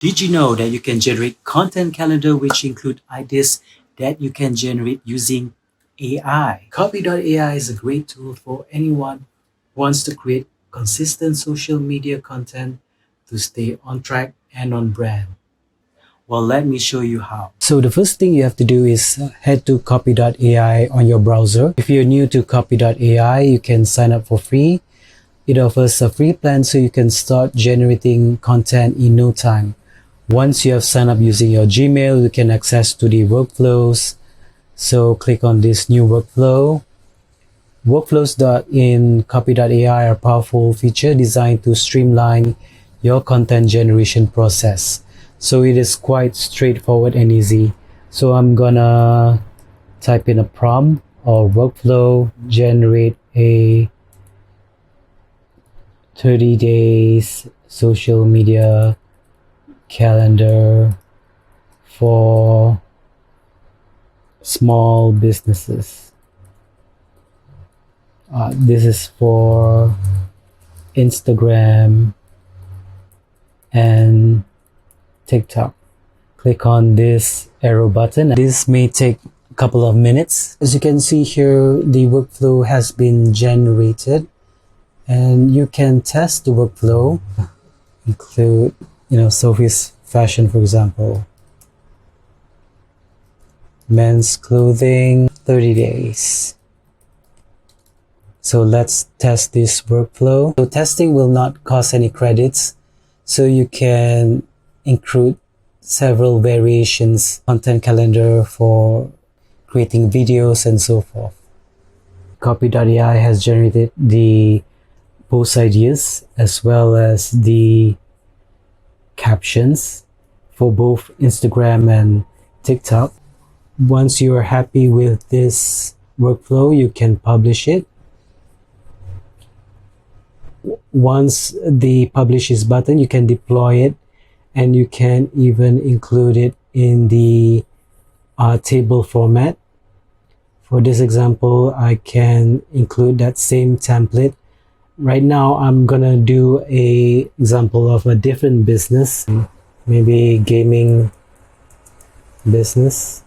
Did you know that you can generate content calendar which include ideas that you can generate using AI? Copy.AI is a great tool for anyone who wants to create consistent social media content to stay on track and on brand. Well, let me show you how. So the first thing you have to do is head to Copy.AI on your browser. If you're new to Copy.AI, you can sign up for free. It offers a free plan so you can start generating content in no time. Once you have signed up using your Gmail, you can access to the workflows. So click on this new workflow. Workflows in Copy.AI are a powerful feature designed to streamline your content generation process. So it is quite straightforward and easy. So I'm gonna type in a prompt or workflow, generate a 30 days social media calendar for small businesses. This is for Instagram and TikTok. Click on this arrow button. This may take a couple of minutes. As you can see here, the workflow has been generated and you can test the workflow. Include, Sophie's fashion, for example. Men's clothing, 30 days. So let's test this workflow. So testing will not cost any credits. So you can include several variations, content calendar for creating videos and so forth. Copy.ai has generated the post ideas as well as the captions for both Instagram and TikTok. Once you are happy with this workflow, you can publish it. Once the publish is button, you can deploy it and you can even include it in the table format. For this example, I can include that same template. Right now, I'm gonna do a example of a different business, maybe gaming business.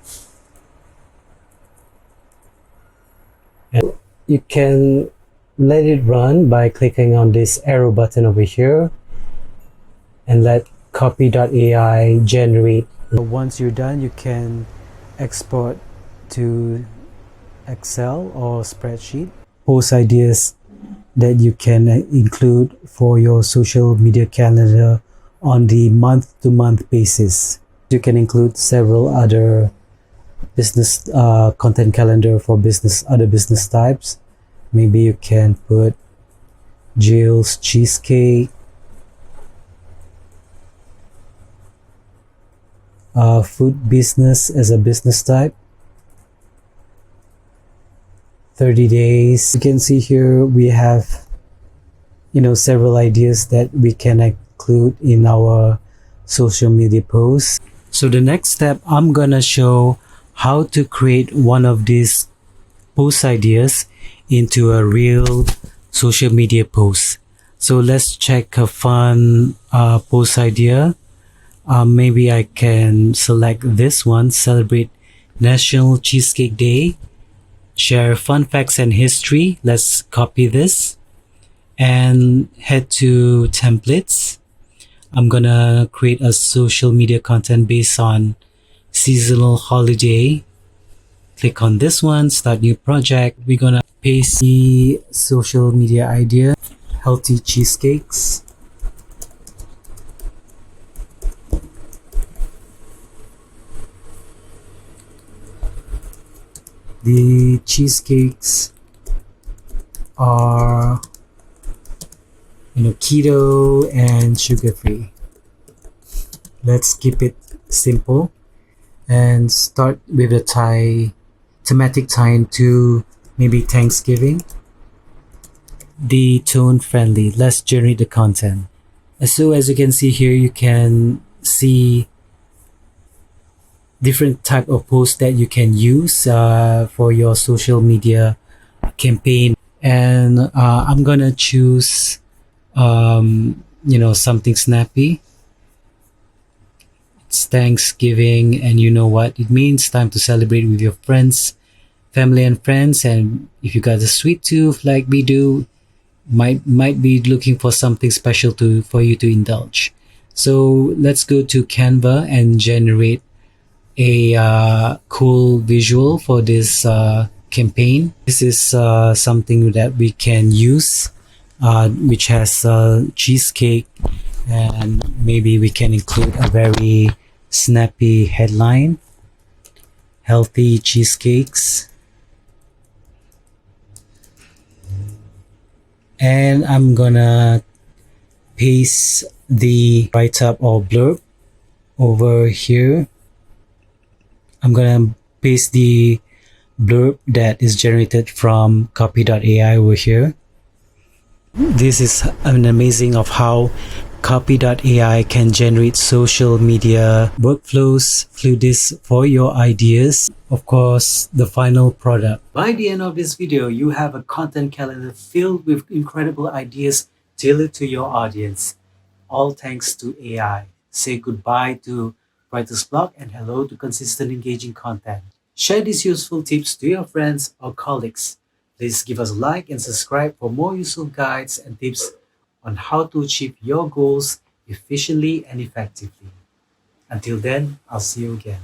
And you can let it run by clicking on this arrow button over here and let Copy.ai generate. Once you're done, you can export to Excel or spreadsheet. Post ideas that you can include for your social media calendar on the month-to-month basis. You can include several other business content calendar for other business types. Maybe you can put Jill's cheesecake, food business as a business type, 30 days. You can see here we have several ideas that we can include in our social media posts. So the next step, I'm gonna show how to create one of these post ideas into a real social media post. So let's check a fun post idea. Maybe I can select this one, celebrate National Cheesecake Day, share fun facts and history. Let's copy this and head to templates. I'm gonna create a social media content based on seasonal holiday. Click on this one, start new project. We're gonna paste the social media idea, healthy cheesecakes. The cheesecakes are keto and sugar free. Let's keep it simple and start with a thematic tie to maybe Thanksgiving. The tone friendly. Let's generate the content. So as you can see here, you can see different type of posts that you can use for your social media campaign. And I'm gonna choose something snappy. Thanksgiving, and you know what it means, time to celebrate with your friends, family and friends. And if you got a sweet tooth like we do, might be looking for something special to for you to indulge. So let's go to Canva and generate a cool visual for this campaign. This is something that we can use, which has cheesecake, and maybe we can include a very snappy headline: healthy cheesecakes. And I'm gonna paste the write up or blurb over here. I'm gonna paste the blurb that is generated from Copy.AI over here. This is an amazing of how Copy.AI can generate social media workflows through this for your ideas. Of course, the final product. By the end of this video, you have a content calendar filled with incredible ideas tailored to your audience, all thanks to AI. Say goodbye to writer's block and hello to consistent engaging content. Share these useful tips to your friends or colleagues. Please give us a like and subscribe for more useful guides and tips on how to achieve your goals efficiently and effectively. Until then, I'll see you again.